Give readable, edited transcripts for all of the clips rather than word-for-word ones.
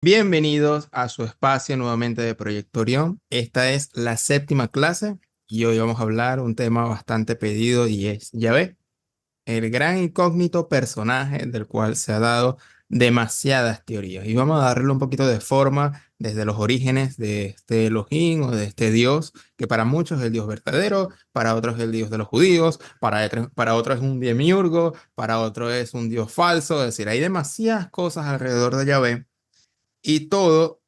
Bienvenidos a su espacio nuevamente de Proyecto Orión. Esta es la séptima clase y hoy vamos a hablar un tema bastante pedido y es Yahvé, el gran incógnito personaje del cual se ha dado demasiadas teorías. Y vamos a darle un poquito de forma desde los orígenes de este Elohim o de este Dios, que para muchos es el Dios verdadero, para otros es el Dios de los judíos, para otros es un demiurgo, para otros es un Dios falso. Es decir, hay demasiadas cosas alrededor de Yahvé y todo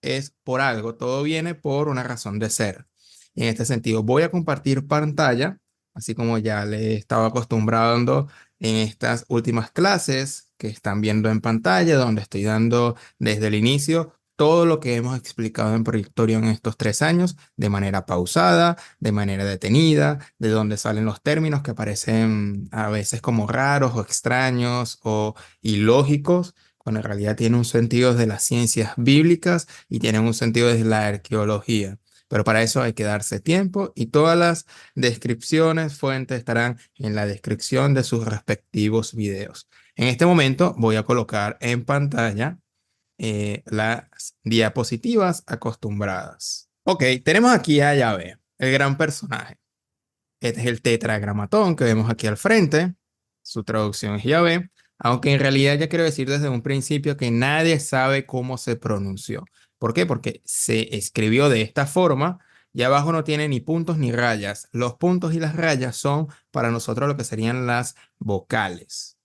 es por algo, todo viene por una razón de ser. Y en este sentido, voy a compartir pantalla, así como ya le estaba acostumbrando en estas últimas clases que están viendo en pantalla, donde estoy dando desde el inicio todo lo que hemos explicado en Proyectorio en estos 3 años, de manera pausada, de manera detenida, de donde salen los términos que parecen a veces como raros o extraños o ilógicos, cuando en realidad tienen un sentido de las ciencias bíblicas y tienen un sentido desde la arqueología. Pero para eso hay que darse tiempo y todas las descripciones, fuentes estarán en la descripción de sus respectivos videos. En este momento voy a colocar en pantalla las diapositivas acostumbradas. Ok, tenemos aquí a Yahvé, el gran personaje. Este es el tetragramatón que vemos aquí al frente. Su traducción es Yahvé, aunque en realidad ya quiero decir desde un principio que nadie sabe cómo se pronunció. ¿Por qué? Porque se escribió de esta forma y abajo no tiene ni puntos ni rayas. Los puntos y las rayas son para nosotros lo que serían las vocales,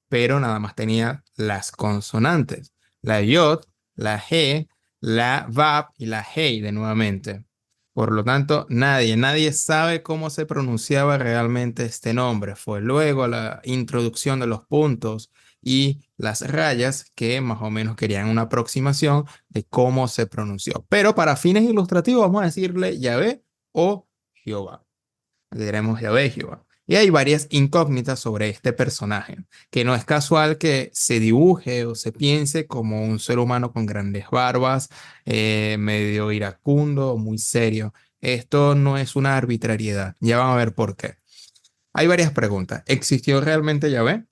pero nada más tenía las consonantes, la yod, la g, la vab y la hey de nuevamente. Por lo tanto, nadie sabe cómo se pronunciaba realmente este nombre. Fue luego la introducción de los puntos y las rayas que más o menos querían una aproximación de cómo se pronunció. Pero para fines ilustrativos vamos a decirle Yahvé o Jehová. Le diremos Yahvé, Jehová. Y hay varias incógnitas sobre este personaje, que no es casual que se dibuje o se piense como un ser humano con grandes barbas, medio iracundo, muy serio. Esto no es una arbitrariedad. Ya van a ver por qué. Hay varias preguntas. ¿Existió realmente Yahvé?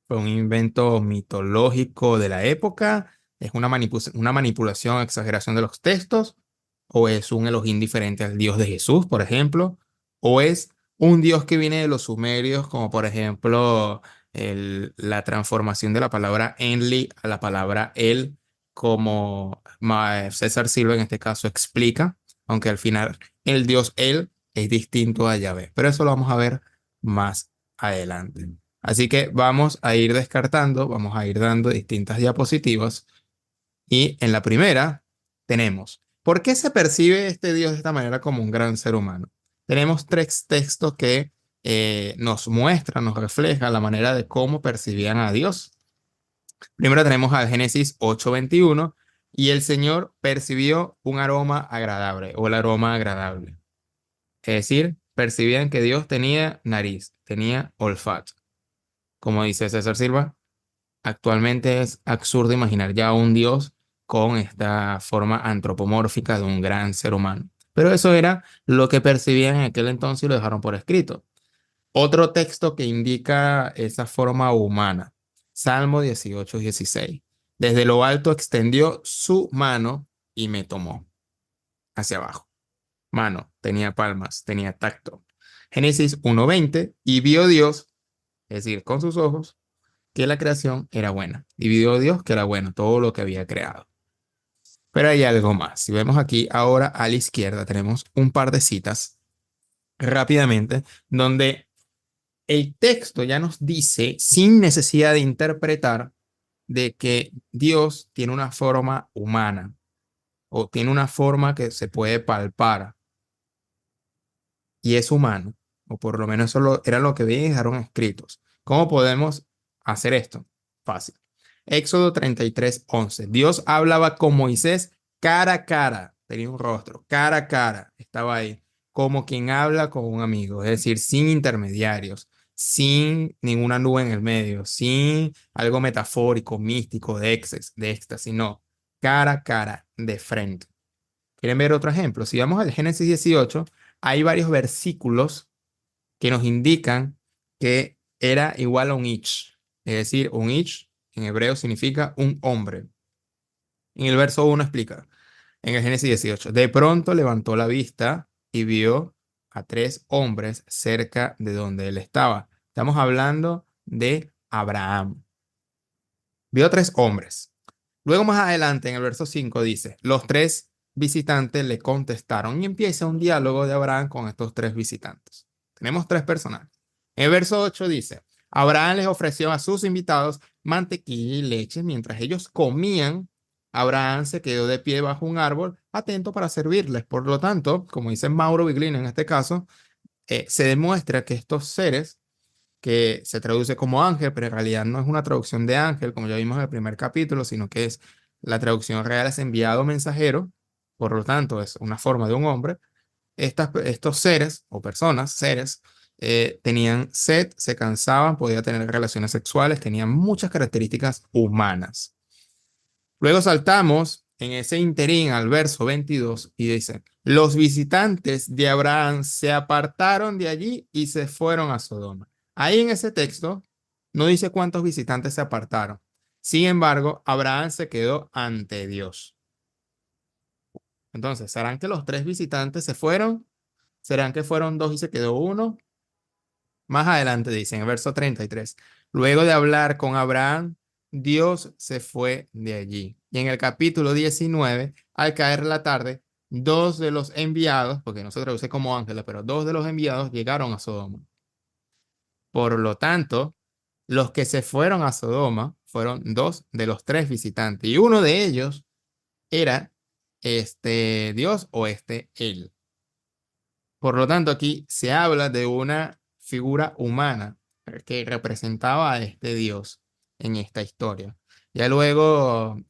¿Fue un invento mitológico de la época? ¿Es una manipulación, exageración de los textos? ¿O es un Elohim diferente al Dios de Jesús, por ejemplo? ¿O es un Dios que viene de los sumerios, como por ejemplo la transformación de la palabra Enli a la palabra El, como César Silva en este caso explica, aunque al final el Dios El es distinto a Yahvé? Pero eso lo vamos a ver más adelante. Así que vamos a ir descartando, vamos a ir dando distintas diapositivas y en la primera tenemos, ¿por qué se percibe este Dios de esta manera como un gran ser humano? Tenemos tres textos que nos muestran, nos reflejan la manera de cómo percibían a Dios. Primero tenemos al Génesis 8:21 y el Señor percibió un aroma agradable o el aroma agradable. Es decir, percibían que Dios tenía nariz, tenía olfato. Como dice César Silva, actualmente es absurdo imaginar ya un Dios con esta forma antropomórfica de un gran ser humano. Pero eso era lo que percibían en aquel entonces y lo dejaron por escrito. Otro texto que indica esa forma humana, Salmo 18:16. Desde lo alto extendió su mano y me tomó hacia abajo. Mano, tenía palmas, tenía tacto. Génesis 1:20, y vio Dios, es decir, con sus ojos, que la creación era buena. Y vio Dios que era bueno, todo lo que había creado. Pero hay algo más. Si vemos aquí ahora a la izquierda, tenemos un par de citas rápidamente, donde el texto ya nos dice, sin necesidad de interpretar, de que Dios tiene una forma humana o tiene una forma que se puede palpar y es humano, o por lo menos era lo que bien dejaron escritos. ¿Cómo podemos hacer esto? Fácil. Éxodo 33:11. Dios hablaba con Moisés cara a cara, tenía un rostro, cara a cara, estaba ahí, como quien habla con un amigo, es decir, sin intermediarios, sin ninguna nube en el medio, sin algo metafórico, místico, de éxtasis, no, cara a cara, de frente. ¿Quieren ver otro ejemplo? Si vamos al Génesis 18, hay varios versículos que nos indican que era igual a un ich. Es decir, un ich en hebreo significa un hombre. En el verso 1 explica, en el Génesis 18, de pronto levantó la vista y vio a tres hombres cerca de donde él estaba. Estamos hablando de Abraham. Vio tres hombres. Luego más adelante, en el verso 5 dice, los tres visitantes le contestaron y empieza un diálogo de Abraham con estos tres visitantes. Tenemos tres personajes. En el verso 8 dice, Abraham les ofreció a sus invitados mantequilla y leche mientras ellos comían. Abraham se quedó de pie bajo un árbol, atento para servirles. Por lo tanto, como dice Mauro Biglino en este caso, se demuestra que estos seres que se traduce como ángel, pero en realidad no es una traducción de ángel, como ya vimos en el primer capítulo, sino que es la traducción real es enviado mensajero, por lo tanto es una forma de un hombre. Estos seres o personas, seres, tenían sed, se cansaban, podían tener relaciones sexuales, tenían muchas características humanas. Luego saltamos en ese interín al verso 22 y dice, los visitantes de Abraham se apartaron de allí y se fueron a Sodoma. Ahí en ese texto no dice cuántos visitantes se apartaron. Sin embargo, Abraham se quedó ante Dios. Entonces, ¿serán que los tres visitantes se fueron? ¿Serán que fueron dos y se quedó uno? Más adelante dice en el verso 33, luego de hablar con Abraham, Dios se fue de allí. Y en el capítulo 19, al caer la tarde, dos de los enviados, porque no se traduce como ángeles, pero dos de los enviados llegaron a Sodoma. Por lo tanto, los que se fueron a Sodoma fueron dos de los tres visitantes. Y uno de ellos era este Dios o este él. Por lo tanto, aquí se habla de una figura humana que representaba a este Dios en esta historia. Ya luego,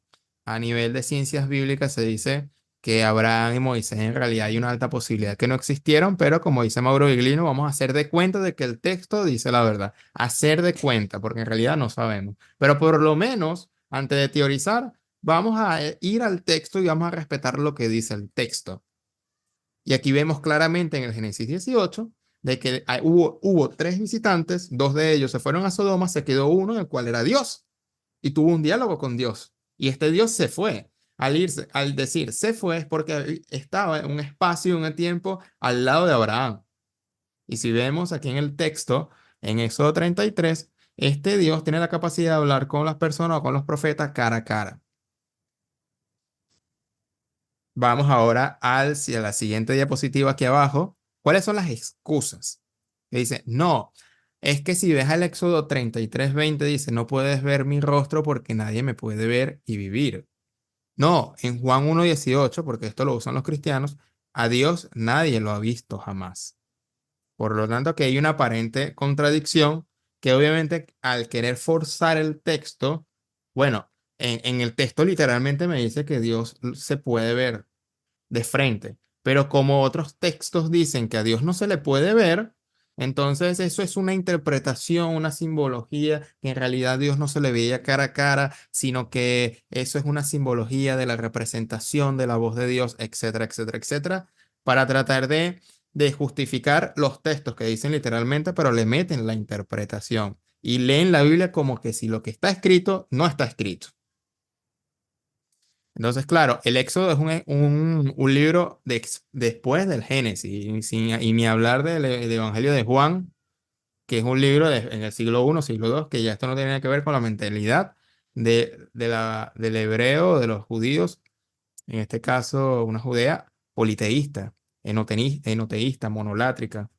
a nivel de ciencias bíblicas, se dice que Abraham y Moisés en realidad hay una alta posibilidad que no existieron, pero como dice Mauro Viglino, vamos a hacer de cuenta de que el texto dice la verdad. Hacer de cuenta, porque en realidad no sabemos. Pero por lo menos, antes de teorizar, vamos a ir al texto y vamos a respetar lo que dice el texto. Y aquí vemos claramente en el Génesis 18 de que hubo tres visitantes, dos de ellos se fueron a Sodoma, se quedó uno, el cual era Dios, y tuvo un diálogo con Dios. Y este Dios se fue. Al irse, al decir se fue es porque estaba en un espacio, en un tiempo al lado de Abraham. Y si vemos aquí en el texto, en Éxodo 33, este Dios tiene la capacidad de hablar con las personas o con los profetas cara a cara. Vamos ahora a la siguiente diapositiva aquí abajo. ¿Cuáles son las excusas? Que dice, no, es que si ves el Éxodo 33:20 dice, no puedes ver mi rostro porque nadie me puede ver y vivir. No, en Juan 1:18, porque esto lo usan los cristianos, a Dios nadie lo ha visto jamás. Por lo tanto, que hay una aparente contradicción que obviamente al querer forzar el texto, bueno, en el texto literalmente me dice que Dios se puede ver de frente. Pero como otros textos dicen que a Dios no se le puede ver, entonces eso es una interpretación, una simbología, que en realidad Dios no se le veía cara a cara, sino que eso es una simbología de la representación de la voz de Dios, etcétera, etcétera, etcétera, para tratar de justificar los textos que dicen literalmente, pero le meten la interpretación y leen la Biblia como que si lo que está escrito no está escrito. Entonces, claro, el Éxodo es un libro después del Génesis, y ni hablar del Evangelio de Juan, que es un libro en el siglo I, siglo II, que ya esto no tiene nada que ver con la mentalidad del hebreo, de los judíos, en este caso una judea politeísta, enoteísta, monolátrica,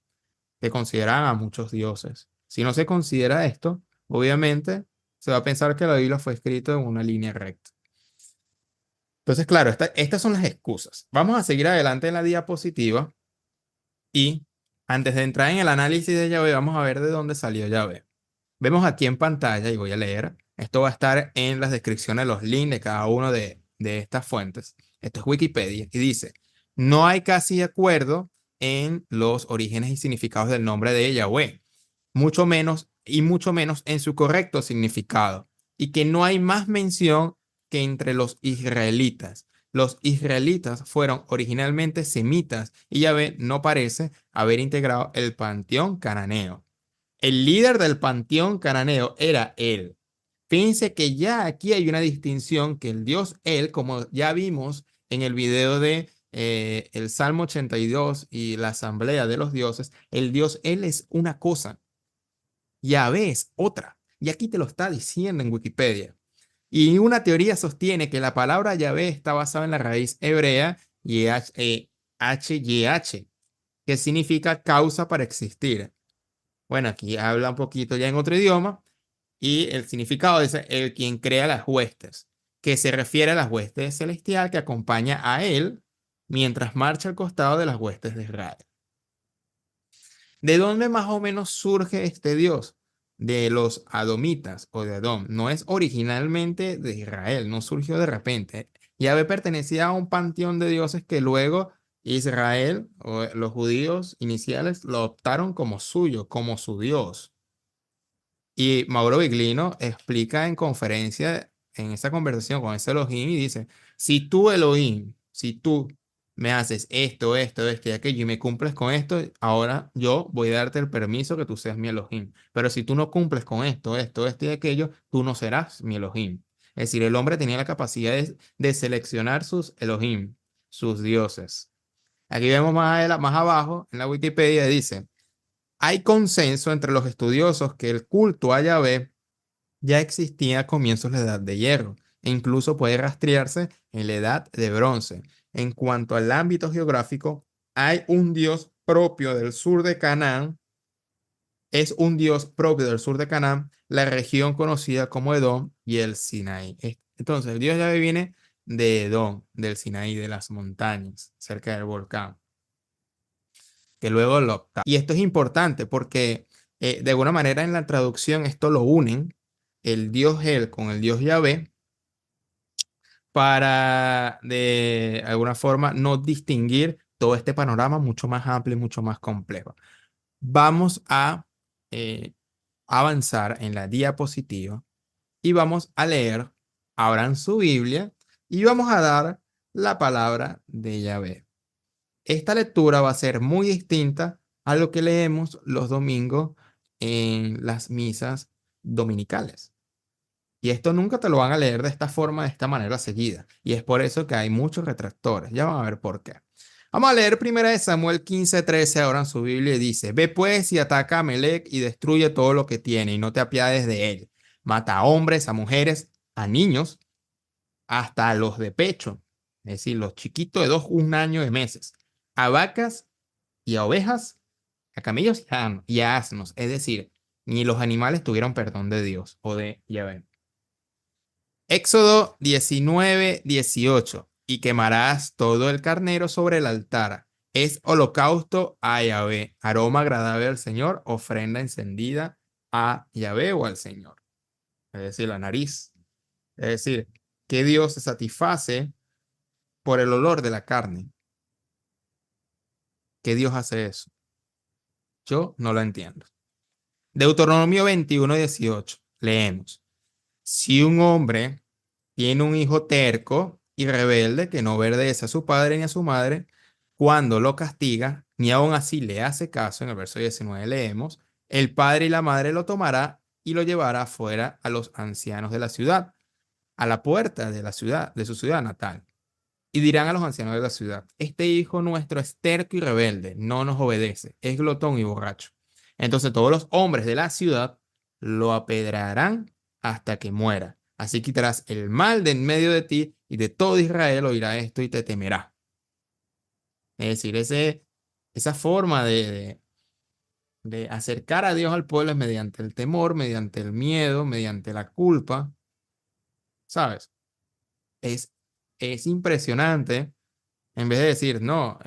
que consideran a muchos dioses. Si no se considera esto, obviamente se va a pensar que la Biblia fue escrita en una línea recta. Entonces, claro, estas son las excusas. Vamos a seguir adelante en la diapositiva y antes de entrar en el análisis de Yahvé, vamos a ver de dónde salió Yahvé. Vemos aquí en pantalla y voy a leer. Esto va a estar en las descripciones, los links de cada una de estas fuentes. Esto es Wikipedia y dice, no hay casi acuerdo en los orígenes y significados del nombre de Yahvé, mucho menos en su correcto significado, y que no hay más mención que entre los israelitas. Los israelitas fueron originalmente semitas y Yahvé no parece haber integrado el panteón cananeo. El líder del panteón cananeo era él. Fíjense que ya aquí hay una distinción que el Dios Él, como ya vimos en el video de el Salmo 82 y la Asamblea de los Dioses, el Dios Él es una cosa, Yahvé es otra. Y aquí te lo está diciendo en Wikipedia. Y una teoría sostiene que la palabra Yahvé está basada en la raíz hebrea HYH, que significa causa para existir. Bueno, aquí habla un poquito ya en otro idioma y el significado es el quien crea las huestes, que se refiere a las huestes celestial que acompaña a él mientras marcha al costado de las huestes de Israel. ¿De dónde más o menos surge este Dios? De los Adomitas o de Adón. No es originalmente de Israel, no surgió de repente. Yahvé pertenecía a un panteón de dioses que luego Israel o los judíos iniciales lo adoptaron como suyo, como su Dios. Y Mauro Viglino explica en conferencia, en esa conversación con ese Elohim, y dice, si tú Elohim, si tú me haces esto y aquello y me cumples con esto, ahora yo voy a darte el permiso que tú seas mi Elohim. Pero si tú no cumples con esto y aquello, tú no serás mi Elohim. Es decir, el hombre tenía la capacidad de seleccionar sus Elohim, sus dioses. Aquí vemos más abajo en la Wikipedia, dice, hay consenso entre los estudiosos que el culto a Yahvé ya existía a comienzos de la Edad de Hierro e incluso puede rastrearse en la Edad de Bronce. En cuanto al ámbito geográfico, hay un dios propio del sur de Canaán, es un dios propio del sur de Canaán, la región conocida como Edom y el Sinaí. Entonces, el dios Yahvé viene de Edom, del Sinaí, de las montañas, cerca del volcán, que luego lo opta. Y esto es importante porque de alguna manera en la traducción esto lo unen el dios El con el dios Yahvé para de alguna forma no distinguir todo este panorama mucho más amplio y mucho más complejo. Vamos a eh, avanzar en la diapositiva y vamos a leer, abran su Biblia y vamos a dar la palabra de Yahvé. Esta lectura va a ser muy distinta a lo que leemos los domingos en las misas dominicales. Y esto nunca te lo van a leer de esta forma, de esta manera seguida. Y es por eso que hay muchos retractores. Ya van a ver por qué. Vamos a leer primero de Samuel 15:13 ahora en su Biblia y dice, ve pues y ataca a Amalec y destruye todo lo que tiene y no te apiades de él. Mata a hombres, a mujeres, a niños, hasta a los de pecho, es decir, los chiquitos de 1 año de meses, a vacas y a ovejas, a camellos y a asnos. Es decir, ni los animales tuvieron perdón de Dios o de Yahvé. Éxodo 19:18. Y quemarás todo el carnero sobre el altar. Es holocausto a Yahvé, aroma agradable al Señor, ofrenda encendida a Yahvé o al Señor. Es decir, la nariz. Es decir, que Dios se satisface por el olor de la carne. ¿Qué Dios hace eso? Yo no lo entiendo. Deuteronomio 21:18. Leemos. Si un hombre tiene un hijo terco y rebelde que no obedece a su padre ni a su madre, cuando lo castiga, ni aun así le hace caso, en el verso 19 leemos, el padre y la madre lo tomará y lo llevará afuera a los ancianos de la ciudad, a la puerta de la ciudad, de su ciudad natal. Y dirán a los ancianos de la ciudad, este hijo nuestro es terco y rebelde, no nos obedece, es glotón y borracho. Entonces todos los hombres de la ciudad lo apedrarán hasta que muera. Así quitarás el mal de en medio de ti y de todo Israel oirá esto y te temerá. Es decir, esa forma de acercar a Dios al pueblo es mediante el temor, mediante el miedo, mediante la culpa, ¿sabes? Es, es impresionante. En vez de decir, no,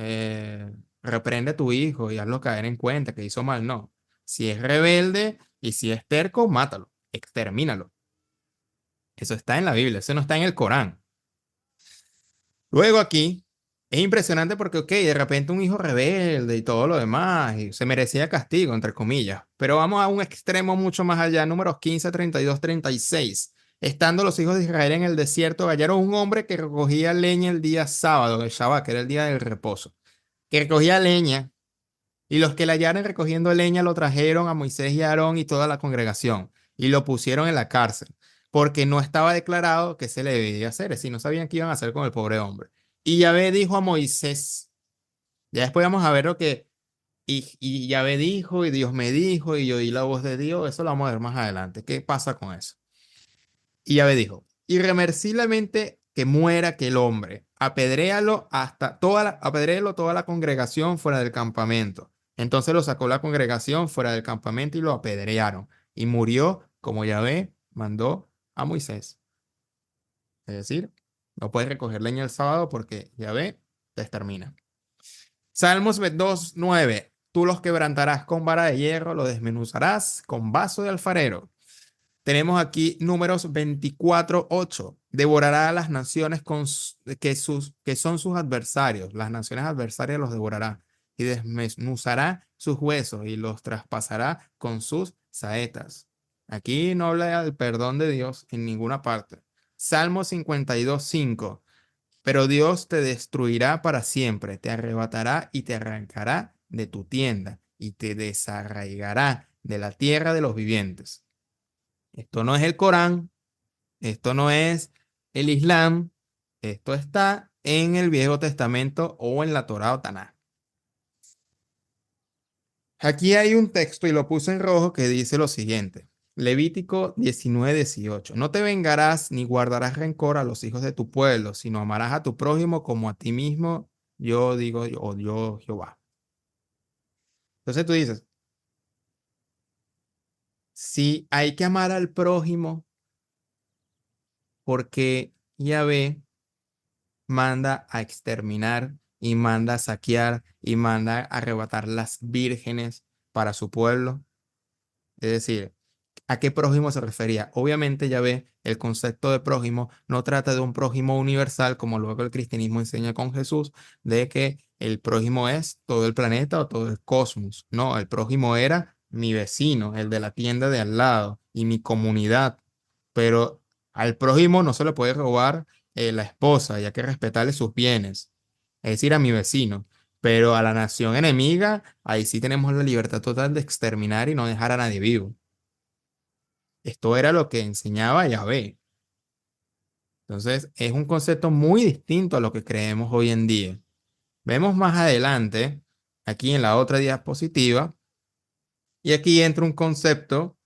reprende a tu hijo y hazlo caer en cuenta que hizo mal, no. Si es rebelde y si es terco, mátalo, extermínalo. Eso está en la Biblia, eso no está en el Corán. Luego aquí es impresionante porque, ok, de repente un hijo rebelde y todo lo demás, y se merecía castigo, entre comillas. Pero vamos a un extremo mucho más allá, números 15, 32, 36. Estando los hijos de Israel en el desierto, hallaron un hombre que recogía leña el día sábado, el Shabbat, que era el día del reposo, que recogía leña, y los que la hallaron recogiendo leña lo trajeron a Moisés y a Aarón y toda la congregación, y lo pusieron en la cárcel. porque no estaba declarado que se le debía hacer, es decir, no sabían qué iban a hacer con el pobre hombre. Y Yahvé dijo a Moisés, ya después vamos a ver lo que, y Yahvé dijo, y Dios me dijo, y yo oí la voz de Dios, eso lo vamos a ver más adelante, ¿qué pasa con eso? Y Yahvé dijo, irreversiblemente que muera aquel hombre, apedréalo toda la congregación fuera del campamento. Entonces lo sacó la congregación fuera del campamento y lo apedrearon. Y murió como Yahvé mandó a Moisés. Es decir, no puedes recoger leña el sábado porque Yahvé te extermina. Salmos 2:9. Tú los quebrantarás con vara de hierro, los desmenuzarás con vaso de alfarero. Tenemos aquí Números 24:8. Devorará a las naciones que son sus adversarios. Las naciones adversarias los devorará y desmenuzará sus huesos y los traspasará con sus saetas. Aquí no habla del perdón de Dios en ninguna parte. Salmo 52:5. Pero Dios te destruirá para siempre, te arrebatará y te arrancará de tu tienda y te desarraigará de la tierra de los vivientes. Esto no es el Corán, esto no es el Islam, esto está en el Viejo Testamento o en la Torá o Taná. Aquí hay un texto y lo puse en rojo que dice lo siguiente. Levítico 19:18. No te vengarás ni guardarás rencor a los hijos de tu pueblo, sino amarás a tu prójimo como a ti mismo, yo digo, o yo Jehová. Entonces tú dices, si hay que amar al prójimo porque Yahvé manda a exterminar y manda a saquear y manda a arrebatar las vírgenes para su pueblo. Es decir, ¿a qué prójimo se refería? Obviamente ya ve, el concepto de prójimo no trata de un prójimo universal como luego el cristianismo enseña con Jesús, de que el prójimo es todo el planeta o todo el cosmos. No, el prójimo era mi vecino, el de la tienda de al lado y mi comunidad. Pero al prójimo no se le puede robar la esposa, y hay que respetarle sus bienes, es decir, a mi vecino. Pero a la nación enemiga, ahí sí tenemos la libertad total de exterminar y no dejar a nadie vivo. Esto era lo que enseñaba Yahvé. Entonces, es un concepto muy distinto a lo que creemos hoy en día. Vemos más adelante, aquí en la otra diapositiva, y aquí entra un concepto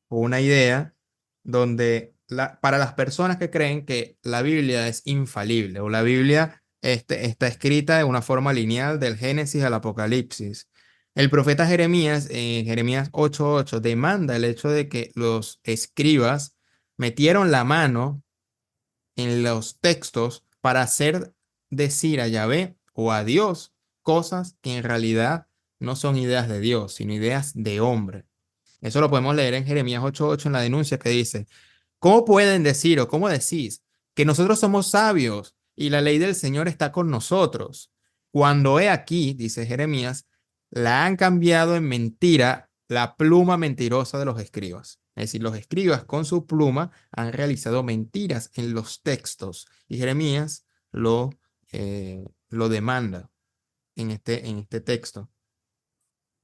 o una idea donde para las personas que creen que la Biblia es infalible o la Biblia está escrita de una forma lineal del Génesis al Apocalipsis. El profeta Jeremías, en Jeremías 8:8, demanda el hecho de que los escribas metieron la mano en los textos para hacer decir a Yahvé o a Dios cosas que en realidad no son ideas de Dios, sino ideas de hombre. Eso lo podemos leer en Jeremías 8:8 en la denuncia que dice, ¿cómo pueden decir o cómo decís que nosotros somos sabios y la ley del Señor está con nosotros? Cuando he aquí, dice Jeremías, la han cambiado en mentira la pluma mentirosa de los escribas. Es decir, los escribas con su pluma han realizado mentiras en los textos y Jeremías lo demanda en este texto.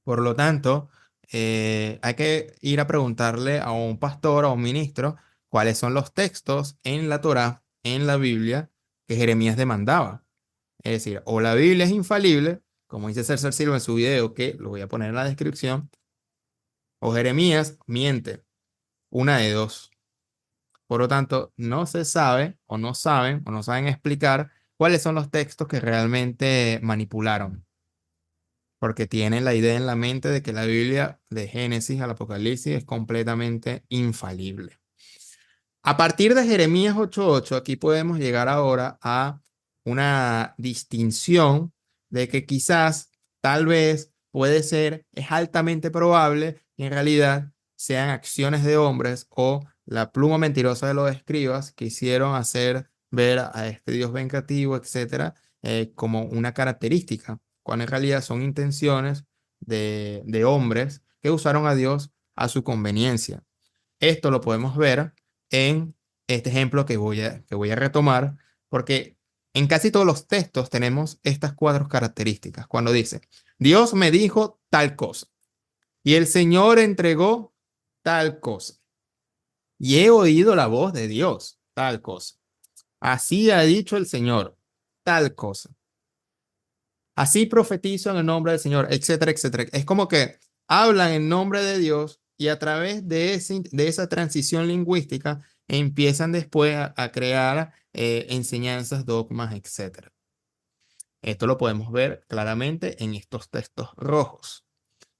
Por lo tanto, hay que ir a preguntarle a un pastor o a un ministro cuáles son los textos en la Torá, en la Biblia, que Jeremías demandaba. Es decir, o la Biblia es infalible, como dice César Silva en su video, que lo voy a poner en la descripción, o Jeremías miente, una de dos. Por lo tanto, no se sabe o no saben explicar cuáles son los textos que realmente manipularon, porque tienen la idea en la mente de que la Biblia de Génesis al Apocalipsis es completamente infalible. A partir de Jeremías 8:8, aquí podemos llegar ahora a una distinción de que quizás, tal vez, puede ser, es altamente probable que en realidad sean acciones de hombres o la pluma mentirosa de los escribas que hicieron hacer ver a este Dios vengativo, etcétera, como una característica, cuando en realidad son intenciones de hombres que usaron a Dios a su conveniencia. Esto lo podemos ver en este ejemplo que voy a retomar, porque en casi todos los textos tenemos estas cuatro características. Cuando dice, Dios me dijo tal cosa y el Señor entregó tal cosa. y he oído la voz de Dios, tal cosa. Así ha dicho el Señor, tal cosa. Así profetizo en el nombre del Señor, etcétera, etcétera. Es como que hablan en nombre de Dios y a través de esa transición lingüística empiezan después a crear enseñanzas, dogmas, etcétera. Esto lo podemos ver claramente en estos textos rojos.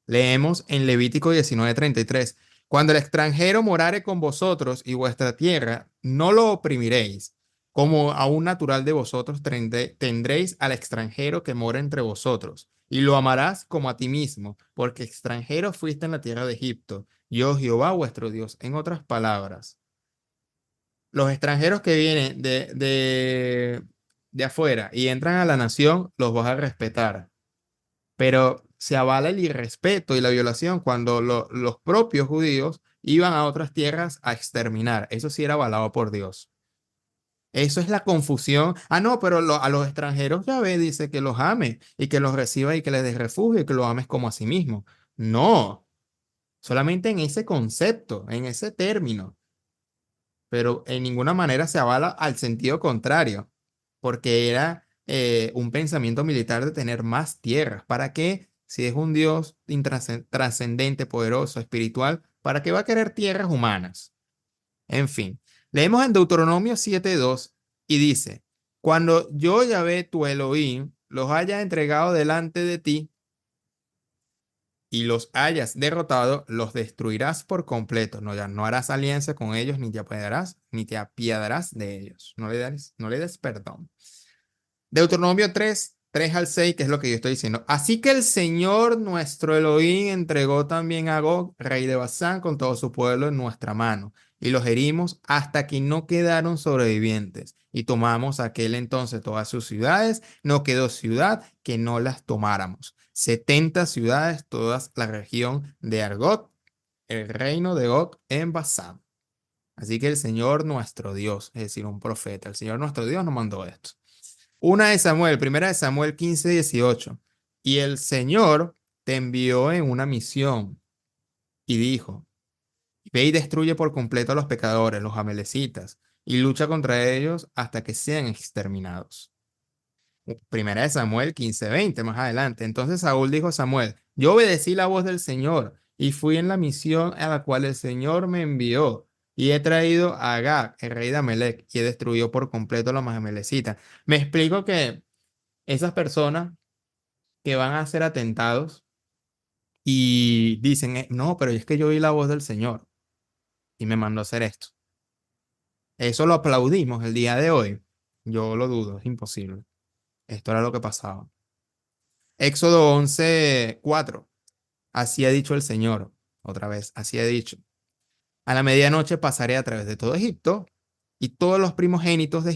Leemos en Levítico 19:33. Cuando el extranjero morare con vosotros y vuestra tierra, no lo oprimiréis. Como a un natural de vosotros tendréis al extranjero que mora entre vosotros, y lo amarás como a ti mismo, porque extranjero fuiste en la tierra de Egipto. Yo, Jehová, vuestro Dios. En otras palabras, los extranjeros que vienen de afuera y entran a la nación, los vas a respetar, pero se avala el irrespeto y la violación cuando los propios judíos iban a otras tierras a exterminar. Eso sí era avalado por Dios. Eso es la confusión. Ah, no, pero a los extranjeros Yahvé dice que los ame y que los reciba y que les des refugio y que los ames como a sí mismo. No, solamente en ese concepto, en ese término, pero en ninguna manera se avala al sentido contrario, porque era un pensamiento militar de tener más tierras. ¿Para qué? Si es un Dios trascendente, poderoso, espiritual, ¿para qué va a querer tierras humanas? En fin, leemos en Deuteronomio 7:2 y dice, cuando yo, Yahvé, tu Elohim, los haya entregado delante de ti, y los hayas derrotado, los destruirás por completo. No, ya no harás alianza con ellos, ni te apiadarás de ellos. No le des perdón. Deuteronomio 3 al 6, que es lo que yo estoy diciendo. Así que el Señor nuestro Elohim entregó también a Gog, rey de Basán, con todo su pueblo en nuestra mano, y los herimos hasta que no quedaron sobrevivientes. Y tomamos aquel entonces todas sus ciudades, no quedó ciudad que no las tomáramos. 70 ciudades, todas la región de Argot, el reino de Gog en Basán. Así que el Señor nuestro Dios, es decir, un profeta, el Señor nuestro Dios nos mandó esto. Primera de Samuel 15:18. Y el Señor te envió en una misión y dijo, ve y destruye por completo a los pecadores, los amalecitas, y lucha contra ellos hasta que sean exterminados. Primera de Samuel 15:20, más adelante. Entonces Saúl dijo a Samuel, yo obedecí la voz del Señor y fui en la misión a la cual el Señor me envió. Y he traído a Agag, el rey de Amalec, y he destruido por completo a los amalecitas. Me explico que esas personas que van a hacer atentados y dicen, no, pero es que yo oí la voz del Señor y me mandó a hacer esto. Eso lo aplaudimos el día de hoy. Yo lo dudo, es imposible. Esto era lo que pasaba. Éxodo 11:4. Así ha dicho el Señor. Otra vez, así ha dicho. A la medianoche pasaré a través de todo Egipto y todos los primogénitos de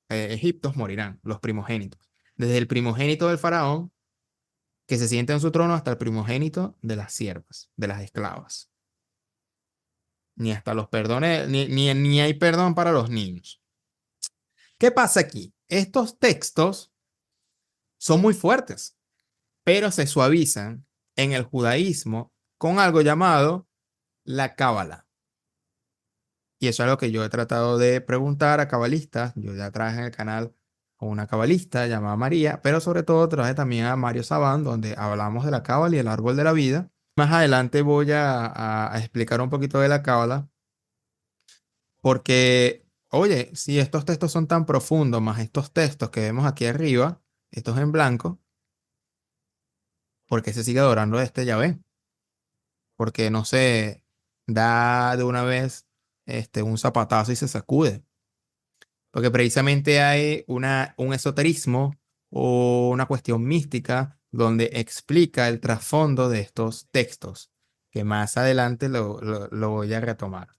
Egiptos morirán, los primogénitos. Desde el primogénito del faraón que se sienta en su trono hasta el primogénito de las siervas, de las esclavas. Ni hasta los perdones, ni hay perdón para los niños. ¿Qué pasa aquí? Estos textos son muy fuertes, pero se suavizan en el judaísmo con algo llamado la cábala. Y eso es lo que yo he tratado de preguntar a cabalistas. Yo ya traje en el canal a una cabalista llamada María, pero sobre todo traje también a Mario Sabán, donde hablamos de la cábala y el árbol de la vida. Más adelante voy a explicar un poquito de la cábala, porque, oye, si estos textos son tan profundos, más estos textos que vemos aquí arriba, estos en blanco, ¿por qué se sigue adorando este Yahvé? Porque no se da de una vez un zapatazo y se sacude. Porque precisamente hay un esoterismo o una cuestión mística donde explica el trasfondo de estos textos, que más adelante lo voy a retomar.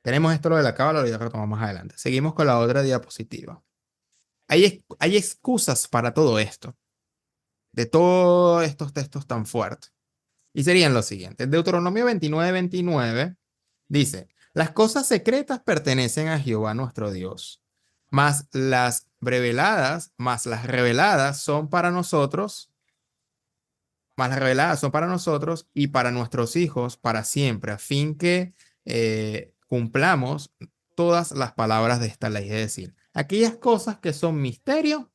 Tenemos esto lo de la cábala, lo voy a retomar más adelante. Seguimos con la otra diapositiva. Hay excusas para todo esto, de todos estos textos tan fuertes. Y serían los siguientes. Deuteronomio 29:29 dice, las cosas secretas pertenecen a Jehová nuestro Dios, mas las reveladas son para nosotros, más las reveladas son para nosotros y para nuestros hijos para siempre, a fin que cumplamos todas las palabras de esta ley. Es decir, aquellas cosas que son misterios,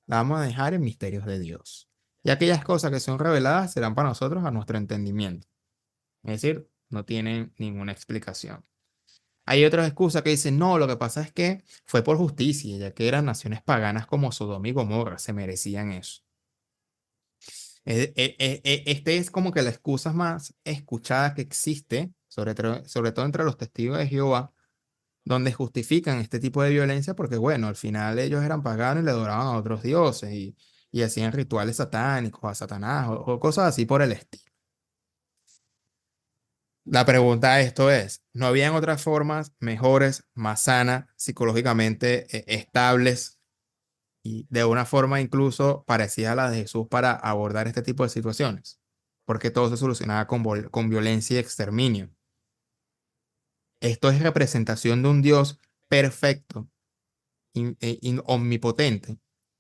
las vamos a dejar en misterios de Dios. Y aquellas cosas que son reveladas serán para nosotros a nuestro entendimiento. Es decir, no tienen ninguna explicación. Hay otras excusas que dicen, no, lo que pasa es que fue por justicia, ya que eran naciones paganas como Sodoma y Gomorra, se merecían eso. Este es como que la excusa más escuchada que existe, sobre todo entre los testigos de Jehová, donde justifican este tipo de violencia porque, bueno, al final ellos eran paganos y le adoraban a otros dioses y hacían rituales satánicos a Satanás o cosas así por el estilo. La pregunta a esto es, ¿no habían otras formas mejores, más sanas, psicológicamente estables y de una forma incluso parecida a la de Jesús para abordar este tipo de situaciones? Porque todo se solucionaba con violencia y exterminio. Esto es representación de un Dios perfecto, omnipotente.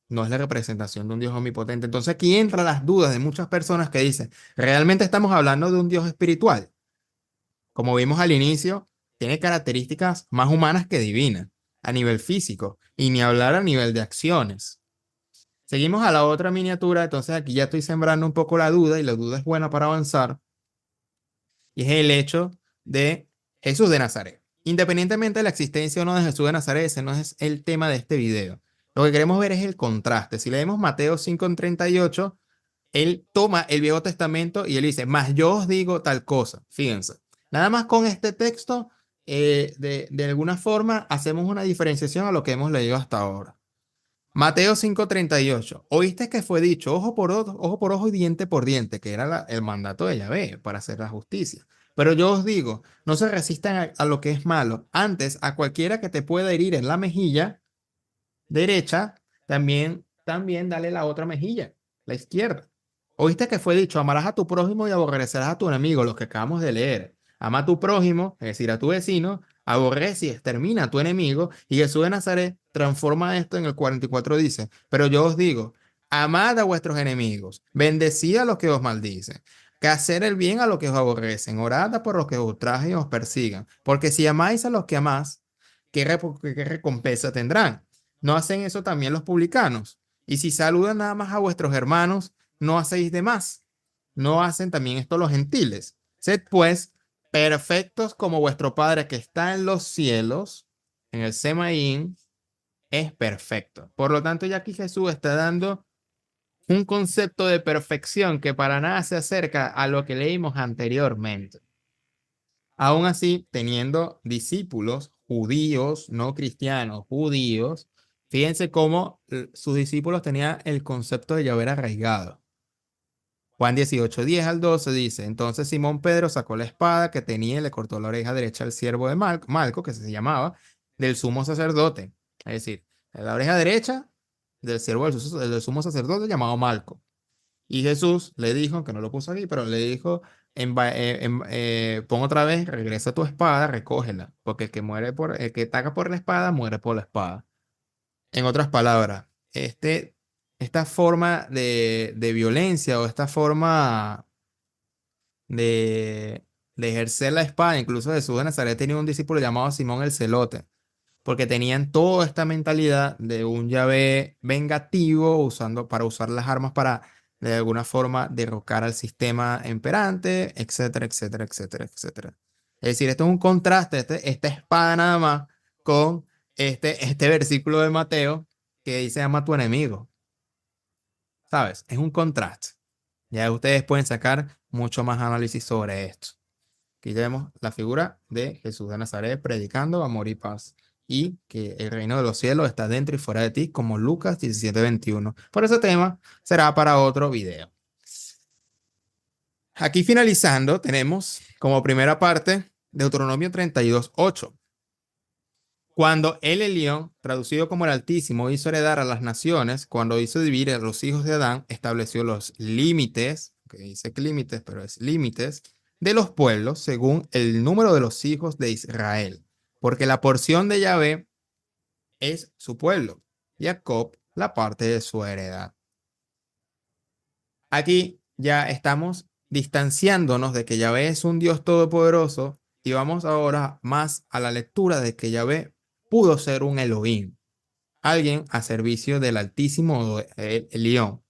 No es la representación de un Dios omnipotente. Entonces aquí entran las dudas de muchas personas que dicen, ¿realmente estamos hablando de un Dios espiritual? Como vimos al inicio, tiene características más humanas que divinas, a nivel físico, y ni hablar a nivel de acciones. Seguimos a la otra miniatura, entonces aquí ya estoy sembrando un poco la duda, y la duda es buena para avanzar, y es el hecho de Jesús de Nazaret. Independientemente de la existencia o no de Jesús de Nazaret, ese no es el tema de este video. Lo que queremos ver es el contraste. Si leemos Mateo 5:38, él toma el Viejo Testamento y él dice, mas yo os digo tal cosa. Fíjense, nada más con este texto, de alguna forma hacemos una diferenciación a lo que hemos leído hasta ahora. Mateo 5:38, oíste que fue dicho ojo por ojo y diente por diente, que era el mandato de Yahvé para hacer la justicia. Pero yo os digo, no se resistan a lo que es malo, antes a cualquiera que te pueda herir en la mejilla derecha, también dale la otra mejilla, la izquierda. Oíste que fue dicho, amarás a tu prójimo y aborrecerás a tu enemigo, los que acabamos de leer. Ama a tu prójimo, es decir, a tu vecino, aborrece y extermina a tu enemigo. Y Jesús de Nazaret transforma esto en el 44, dice, pero yo os digo, amad a vuestros enemigos, bendecid a los que os maldicen, que hacer el bien a los que os aborrecen, orad por los que os ultrajan y os persigan, porque si amáis a los que amás, ¿qué recompensa tendrán? ¿No hacen eso también los publicanos? Y si saludan nada más a vuestros hermanos, ¿no hacéis de más? ¿No hacen también esto los gentiles? Sed pues perfectos como vuestro Padre que está en los cielos, en el Semaín, es perfecto. Por lo tanto, ya aquí Jesús está dando un concepto de perfección que para nada se acerca a lo que leímos anteriormente. Aún así, teniendo discípulos judíos, no cristianos, judíos, fíjense cómo sus discípulos tenían el concepto de Yahvé arraigado. Juan 18:10 al 12 dice, entonces Simón Pedro sacó la espada que tenía y le cortó la oreja derecha al siervo de Malco, que se llamaba, del sumo sacerdote. Es decir, la oreja derecha del siervo del sumo sacerdote llamado Malco. Y Jesús le dijo, que no lo puso aquí, pero le dijo, pon otra vez, regresa tu espada, recógela, porque el que ataca por la espada, muere por la espada. En otras palabras, esta forma de violencia o esta forma de, de ejercer la espada, incluso Jesús de Nazaret tenía un discípulo llamado Simón el Celote, porque tenían toda esta mentalidad de un Yahvé vengativo para usar las armas para de alguna forma derrocar al sistema imperante, etcétera, etcétera, etcétera, etcétera. Es decir, esto es un contraste, esta espada nada más con este versículo de Mateo que dice ama a tu enemigo, ¿sabes? Es un contraste. Ya ustedes pueden sacar mucho más análisis sobre esto. Aquí tenemos la figura de Jesús de Nazaret predicando amor y paz y que el reino de los cielos está dentro y fuera de ti, como Lucas 17:21. Por ese tema será para otro video. Aquí finalizando, tenemos como primera parte Deuteronomio 32:8. Cuando el Elión, traducido como el Altísimo, hizo heredar a las naciones, cuando hizo dividir a los hijos de Adán, estableció los límites, que dice que límites, pero es límites, de los pueblos según el número de los hijos de Israel, porque la porción de Yahvé es su pueblo, Jacob la parte de su heredad. Aquí ya estamos distanciándonos de que Yahvé es un Dios todopoderoso Y vamos ahora más a la lectura de que Yahvé pudo ser un Elohim, alguien a servicio del Altísimo, el León.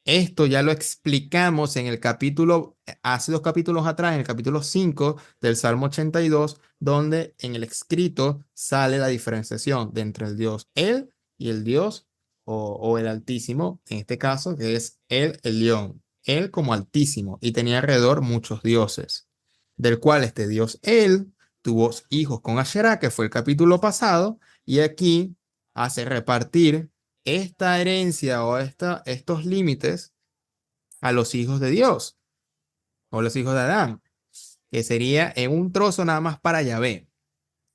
Esto ya lo explicamos en el capítulo, hace 2 capítulos atrás, en el capítulo 5 del Salmo 82, donde en el escrito sale la diferenciación de entre el Dios Él y el Dios o el Altísimo, en este caso, que es el León, Él como Altísimo, y tenía alrededor muchos dioses, del cual este Dios Él tuvo hijos con Asherah, que fue el capítulo pasado, y aquí hace repartir esta herencia o estos límites a los hijos de Dios o los hijos de Adán, que sería en un trozo nada más para Yahvé.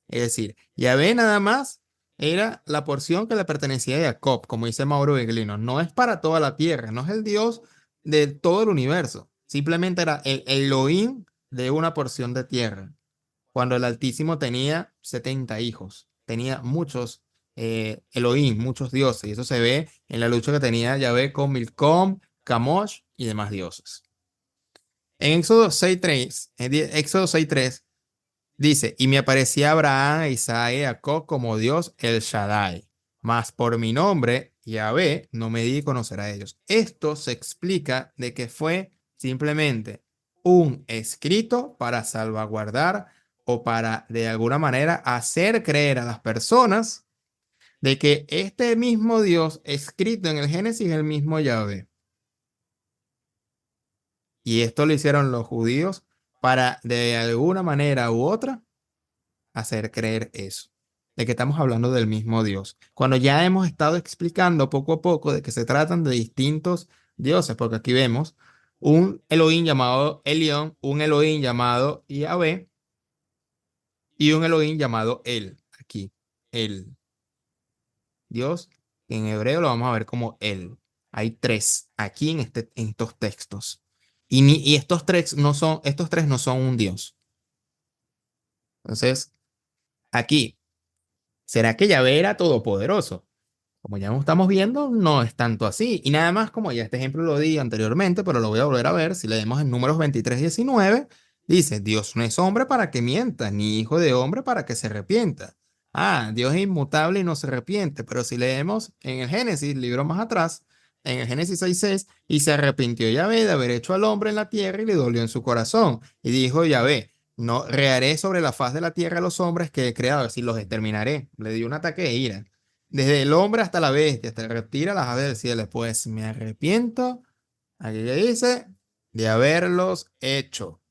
Es decir, Yahvé nada más era la porción que le pertenecía a Jacob, como dice Mauro Beglino. No es para toda la tierra, no es el Dios de todo el universo. Simplemente era el Elohim de una porción de tierra. Cuando el Altísimo tenía 70 hijos, tenía muchos Elohim, muchos dioses, y eso se ve en la lucha que tenía Yahvé con Milcom, Camosh y demás dioses. En Éxodo 6.3, Éxodo 6.3 dice, y me aparecía Abraham, Isaac y Jacob como Dios el Shaddai, mas por mi nombre, Yahvé, no me di a conocer a ellos. Esto se explica de que fue simplemente un escrito para salvaguardar o para de alguna manera hacer creer a las personas de que este mismo Dios escrito en el Génesis es el mismo Yahvé. Y esto lo hicieron los judíos para de alguna manera u otra hacer creer eso, de que estamos hablando del mismo Dios. Cuando ya hemos estado explicando poco a poco de que se tratan de distintos dioses, porque aquí vemos un Elohim llamado Elión, un Elohim llamado Yahvé y un Elohim llamado El, aquí, El. Dios, en hebreo lo vamos a ver como Él. Hay tres aquí en estos textos. Y estos tres no son un Dios. Entonces, aquí, ¿será que Yahvé era todopoderoso? Como ya no estamos viendo, no es tanto así. Y nada más, como ya este ejemplo lo di anteriormente, pero lo voy a volver a ver, si leemos en Números 23:19, dice, Dios no es hombre para que mienta, ni hijo de hombre para que se arrepienta. Ah, Dios es inmutable y no se arrepiente, pero si leemos en el Génesis, libro más atrás, en el Génesis 6:6, y se arrepintió Yahvé de haber hecho al hombre en la tierra y le dolió en su corazón. Y dijo Yahvé, no rearé sobre la faz de la tierra a los hombres que he creado, es decir, los exterminaré. Le dio un ataque de ira. Desde el hombre hasta la bestia, hasta el reptil a las aves del cielo. Pues me arrepiento, aquí que dice, de haberlos hecho.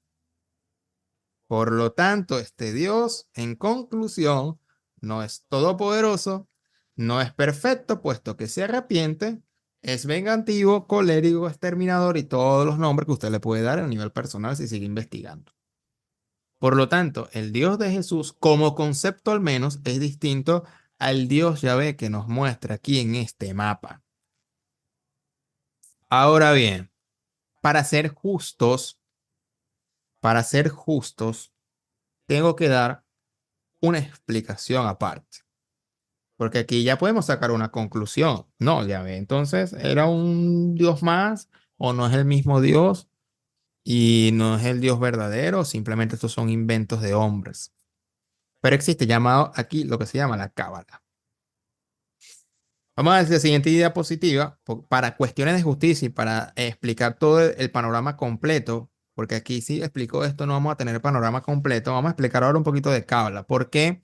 Por lo tanto, este Dios, en conclusión, no es todopoderoso, no es perfecto, puesto que se arrepiente, es vengativo, colérico, exterminador y todos los nombres que usted le puede dar a nivel personal si sigue investigando. Por lo tanto, el Dios de Jesús, como concepto al menos, es distinto al Dios Yahvé que nos muestra aquí en este mapa. Ahora bien, para ser justos, tengo que dar una explicación aparte. Porque aquí ya podemos sacar una conclusión. No, Yahvé, entonces era un Dios más o no es el mismo Dios y no es el Dios verdadero, simplemente estos son inventos de hombres. Pero existe llamado aquí lo que se llama la cábala. Vamos a ver la siguiente diapositiva para cuestiones de justicia y para explicar todo el panorama completo, porque aquí sí explico esto, no vamos a tener el panorama completo. Vamos a explicar ahora un poquito de cábala. ¿Por qué,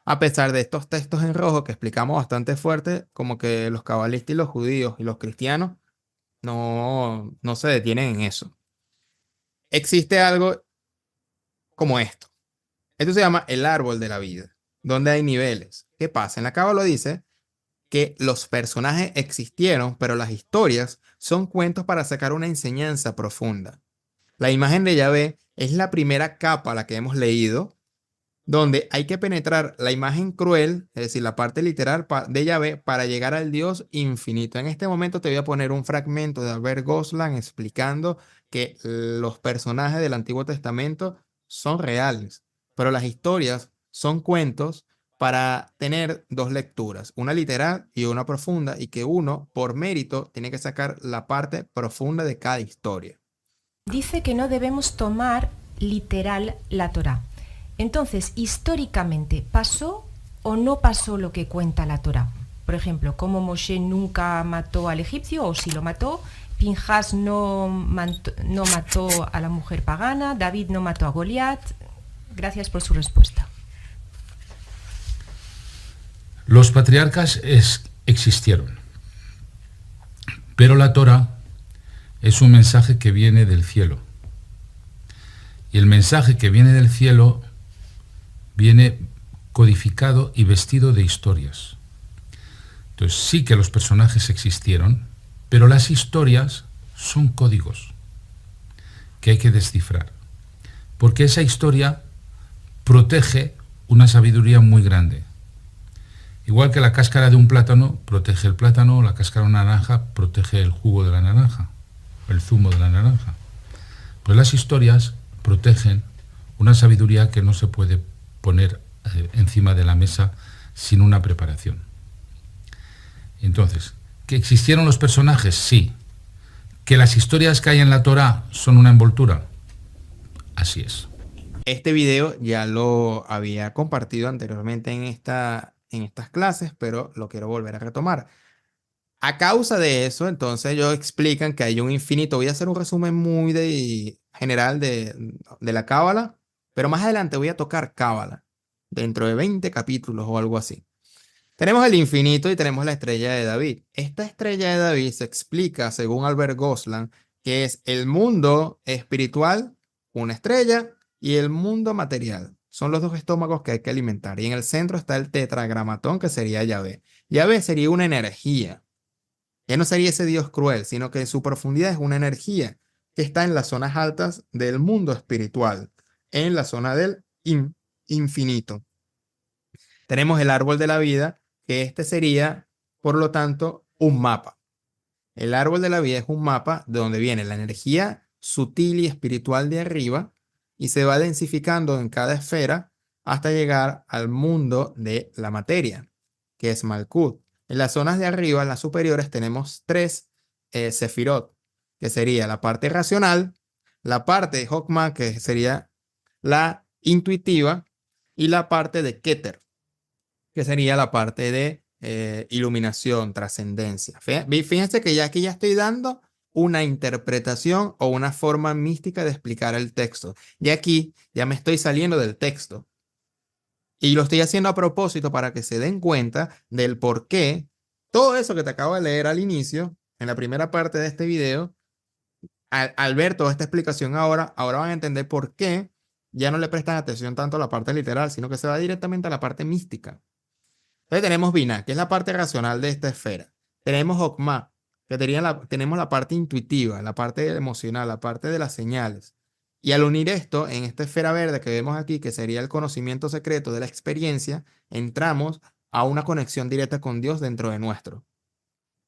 a pesar de estos textos en rojo que explicamos bastante fuerte, como que los cabalistas y los judíos y los cristianos no se detienen en eso? Existe algo como esto. Esto se llama el árbol de la vida, donde hay niveles. ¿Qué pasa? En la cábala dice que los personajes existieron, pero las historias son cuentos para sacar una enseñanza profunda. La imagen de Yahvé es la primera capa, la que hemos leído, donde hay que penetrar la imagen cruel, es decir, la parte literal de Yahvé, para llegar al Dios infinito. En este momento te voy a poner un fragmento de Albert Goslan explicando que los personajes del Antiguo Testamento son reales, pero las historias son cuentos para tener dos lecturas, una literal y una profunda, y que uno, por mérito, tiene que sacar la parte profunda de cada historia. Dice que no debemos tomar literal la Torá. Entonces, históricamente, ¿pasó o no pasó lo que cuenta la Torá? Por ejemplo, ¿cómo Moshe nunca mató al egipcio o si lo mató? Pinjas no mató a la mujer pagana, David no mató a Goliat. Gracias por su respuesta. Los patriarcas existieron, pero la Torá es un mensaje que viene del cielo. Y el mensaje que viene del cielo viene codificado y vestido de historias. Entonces sí que los personajes existieron, pero las historias son códigos que hay que descifrar. Porque esa historia protege una sabiduría muy grande. Igual que la cáscara de un plátano protege el plátano, la cáscara de una naranja protege el jugo de la naranja, el zumo de la naranja. Pues las historias protegen una sabiduría que no se puede poner encima de la mesa sin una preparación. Entonces, ¿que existieron los personajes? Sí. ¿Que las historias que hay en la Torá son una envoltura? Así es. Este video ya lo había compartido anteriormente en estas clases, pero lo quiero volver a retomar. A causa de eso, entonces ellos explican que hay un infinito. Voy a hacer un resumen muy general de la Cábala, pero más adelante voy a tocar Cábala, dentro de 20 capítulos o algo así. Tenemos el infinito y tenemos la estrella de David. Esta estrella de David se explica, según Albert Goslan, que es el mundo espiritual, una estrella, y el mundo material. Son los dos estómagos que hay que alimentar. Y en el centro está el tetragramatón, que sería Yahvé. Yahvé sería una energía. Ya no sería ese Dios cruel, sino que en su profundidad es una energía que está en las zonas altas del mundo espiritual, en la zona del infinito. Tenemos el árbol de la vida, que este sería, por lo tanto, un mapa. El árbol de la vida es un mapa de donde viene la energía sutil y espiritual de arriba y se va densificando en cada esfera hasta llegar al mundo de la materia, que es Malkut. En las zonas de arriba, en las superiores, tenemos tres sefirot, que sería la parte racional, la parte de Hokmah, que sería la intuitiva, y la parte de Keter, que sería la parte de iluminación, trascendencia. Fíjense que ya aquí ya estoy dando una interpretación o una forma mística de explicar el texto. Y aquí ya me estoy saliendo del texto. Y lo estoy haciendo a propósito para que se den cuenta del por qué todo eso que te acabo de leer al inicio, en la primera parte de este video, al ver toda esta explicación ahora van a entender por qué ya no le prestan atención tanto a la parte literal, sino que se va directamente a la parte mística. Entonces tenemos Binah, que es la parte racional de esta esfera. Tenemos Hokmah, que tenemos la parte intuitiva, la parte emocional, la parte de las señales. Y al unir esto en esta esfera verde que vemos aquí, que sería el conocimiento secreto de la experiencia, entramos a una conexión directa con Dios dentro de nuestro.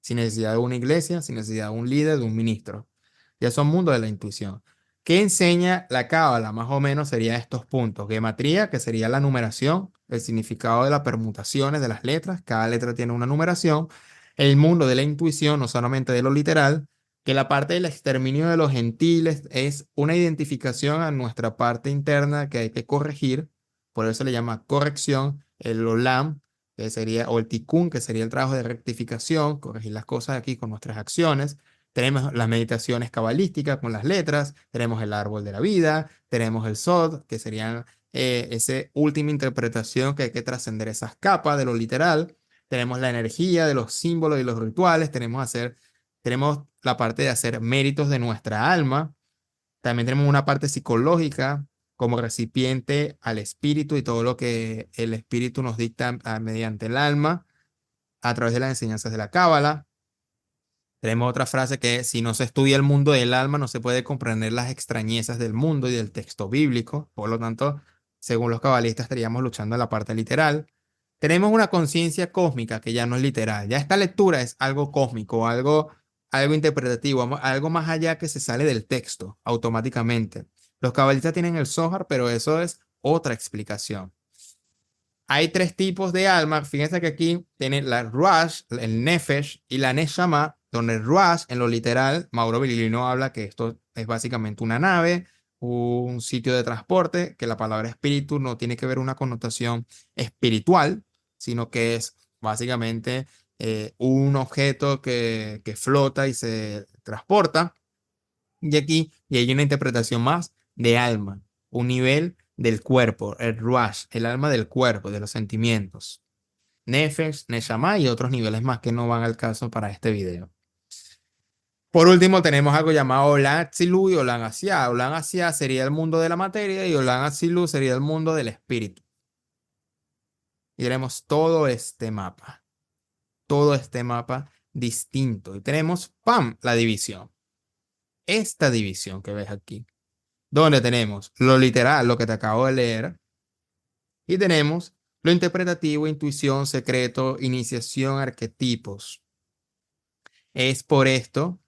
Sin necesidad de una iglesia, sin necesidad de un líder, de un ministro. Ya son mundos de la intuición. ¿Qué enseña la Cábala? Más o menos serían estos puntos. Gematría, que sería la numeración, el significado de las permutaciones de las letras. Cada letra tiene una numeración. El mundo de la intuición, no solamente de lo literal, que la parte del exterminio de los gentiles es una identificación a nuestra parte interna que hay que corregir. Por eso se le llama corrección. El olam, que sería, o el tikkun, que sería el trabajo de rectificación, corregir las cosas aquí con nuestras acciones. Tenemos las meditaciones cabalísticas con las letras, tenemos el árbol de la vida, tenemos el Sod, que serían esa última interpretación que hay que trascender esas capas de lo literal. Tenemos la energía de los símbolos y los rituales, tenemos la parte de hacer méritos de nuestra alma. También tenemos una parte psicológica como recipiente al espíritu y todo lo que el espíritu nos dicta mediante el alma a través de las enseñanzas de la Cábala. Tenemos otra frase que es, si no se estudia el mundo del alma, no se puede comprender las extrañezas del mundo y del texto bíblico. Por lo tanto, según los cabalistas, estaríamos luchando en la parte literal. Tenemos una conciencia cósmica que ya no es literal. Ya esta lectura es algo cósmico, algo interpretativo, algo más allá que se sale del texto automáticamente. Los cabalistas tienen el Zohar, pero eso es otra explicación. Hay tres tipos de alma. Fíjense que aquí tiene la Ruach, el Nefesh y la Neshama, donde el Ruach, en lo literal, Mauro Bililino habla que esto es básicamente una nave, un sitio de transporte, que la palabra espíritu no tiene que ver una connotación espiritual, sino que es básicamente un objeto que flota y se transporta. Y aquí y hay una interpretación más de alma, un nivel del cuerpo, el ruach, el alma del cuerpo, de los sentimientos. Nefesh, Neshama y otros niveles más que no van al caso para este video. Por último, tenemos algo llamado Olam Atzilut y Olam Asiá. Olam Asiá sería el mundo de la materia y Olam Atzilut sería el mundo del espíritu. Y tenemos todo este mapa distinto. Y tenemos, ¡pam!, la división. Esta división que ves aquí, donde tenemos lo literal, lo que te acabo de leer, y tenemos lo interpretativo, intuición, secreto, iniciación, arquetipos. Es por esto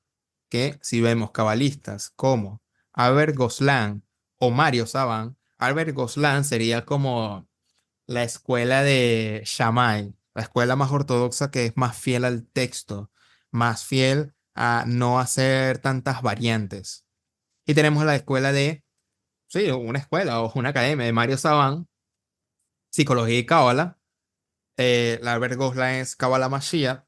que si vemos cabalistas como Albert Goslan o Mario Saban, Albert Goslan sería como la escuela de Shammai, la escuela más ortodoxa que es más fiel al texto, más fiel a no hacer tantas variantes. Y tenemos la escuela de, sí, una escuela o una academia de Mario Saban, psicología y cábala. La Albert Goslan es Cábala Mashiach.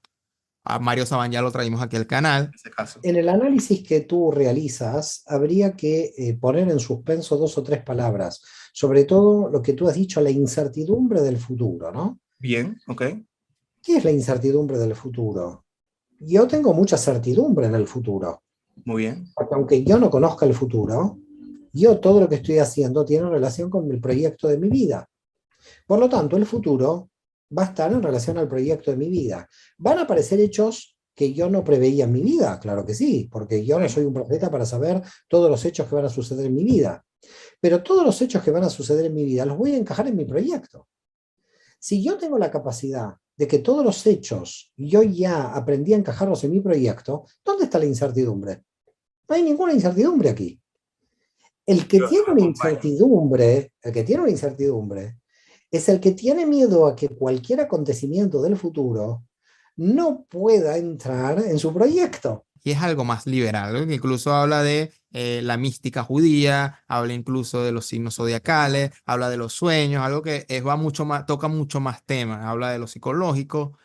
A Mario Saban ya lo traímos aquí al canal. En ese caso. En el análisis que tú realizas, habría que poner en suspenso 2 o 3 palabras, sobre todo lo que tú has dicho, la incertidumbre del futuro, ¿no? Bien, ok. ¿Qué es la incertidumbre del futuro? Yo tengo mucha certidumbre en el futuro. Muy bien. Porque aunque yo no conozca el futuro, yo todo lo que estoy haciendo tiene relación con el proyecto de mi vida. Por lo tanto, el futuro va a estar en relación al proyecto de mi vida. ¿Van a aparecer hechos que yo no preveía en mi vida? Claro que sí, porque yo no soy un profeta para saber todos los hechos que van a suceder en mi vida. Pero todos los hechos que van a suceder en mi vida los voy a encajar en mi proyecto. Si yo tengo la capacidad de que todos los hechos yo ya aprendí a encajarlos en mi proyecto, ¿dónde está la incertidumbre? No hay ninguna incertidumbre aquí. El que tiene una incertidumbre es el que tiene miedo a que cualquier acontecimiento del futuro no pueda entrar en su proyecto. Y es algo más liberal, ¿no? Que incluso habla de la mística judía, habla incluso de los signos zodiacales, habla de los sueños, algo que va mucho más, toca mucho más temas, habla de lo psicológico.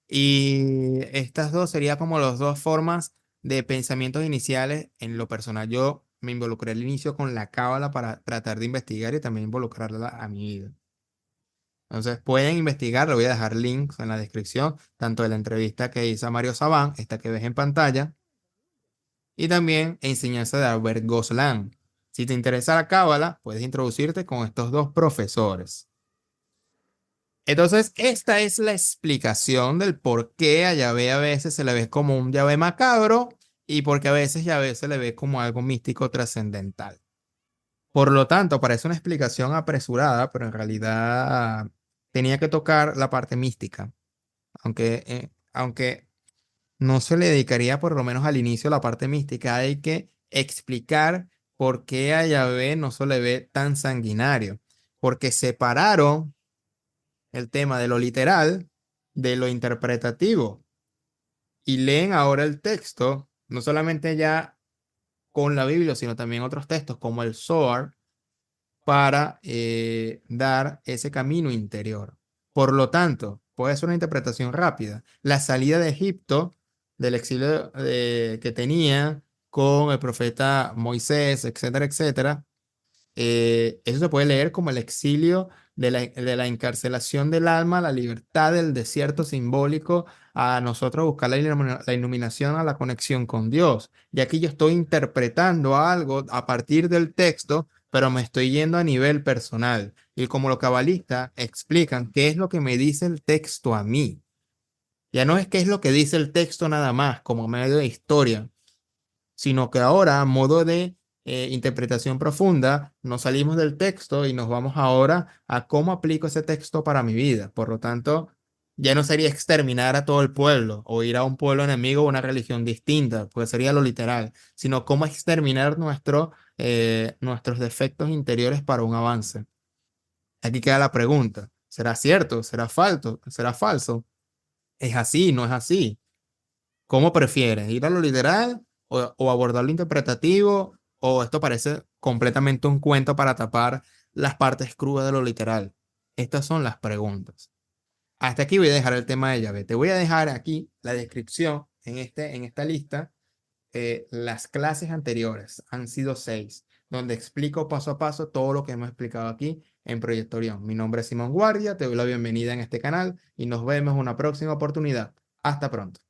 Y estas dos serían como las dos formas de pensamientos iniciales en lo personal. Yo me involucré al inicio con la cábala para tratar de investigar y también involucrarla a mi vida. Entonces pueden investigar, le voy a dejar links en la descripción, tanto de la entrevista que hizo Mario Saban, esta que ves en pantalla, y también enseñanza de Albert Goslan. Si te interesa la cábala, puedes introducirte con estos dos profesores. Entonces, esta es la explicación del por qué a Yahvé a veces se le ve como un Yahvé macabro y por qué a veces Yahvé se le ve como algo místico trascendental. Por lo tanto, parece una explicación apresurada, pero en realidad tenía que tocar la parte mística. Aunque no se le dedicaría por lo menos al inicio la parte mística, hay que explicar por qué a Yahvé no se le ve tan sanguinario. Porque separaron el tema de lo literal de lo interpretativo. Y leen ahora el texto, no solamente ya con la Biblia, sino también otros textos como el Zohar, para dar ese camino interior. Por lo tanto, puede ser una interpretación rápida. La salida de Egipto, del exilio que tenía con el profeta Moisés, etcétera, etcétera, eso se puede leer como el exilio de la encarcelación del alma, la libertad del desierto simbólico, a nosotros buscar la iluminación, a la conexión con Dios. Y aquí yo estoy interpretando algo a partir del texto, pero me estoy yendo a nivel personal. Y como los cabalistas explican qué es lo que me dice el texto a mí. Ya no es qué es lo que dice el texto nada más, como medio de historia, sino que ahora, a modo de interpretación profunda, nos salimos del texto y nos vamos ahora a cómo aplico ese texto para mi vida. Por lo tanto, ya no sería exterminar a todo el pueblo o ir a un pueblo enemigo o una religión distinta, porque sería lo literal, sino cómo exterminar nuestros defectos interiores para un avance. Aquí queda la pregunta, ¿será cierto? ¿Será falso? ¿Será falso? ¿Es así? ¿No es así? ¿Cómo prefieres? ¿Ir a lo literal o abordar lo interpretativo ¿O esto parece completamente un cuento para tapar las partes crudas de lo literal? Estas son las preguntas. Hasta aquí voy a dejar el tema de llave. Te voy a dejar aquí la descripción en esta lista. Las clases anteriores han sido 6, donde explico paso a paso todo lo que hemos explicado aquí en Proyecto Orión. Mi nombre es Simón Guardia, te doy la bienvenida en este canal y nos vemos en una próxima oportunidad. Hasta pronto.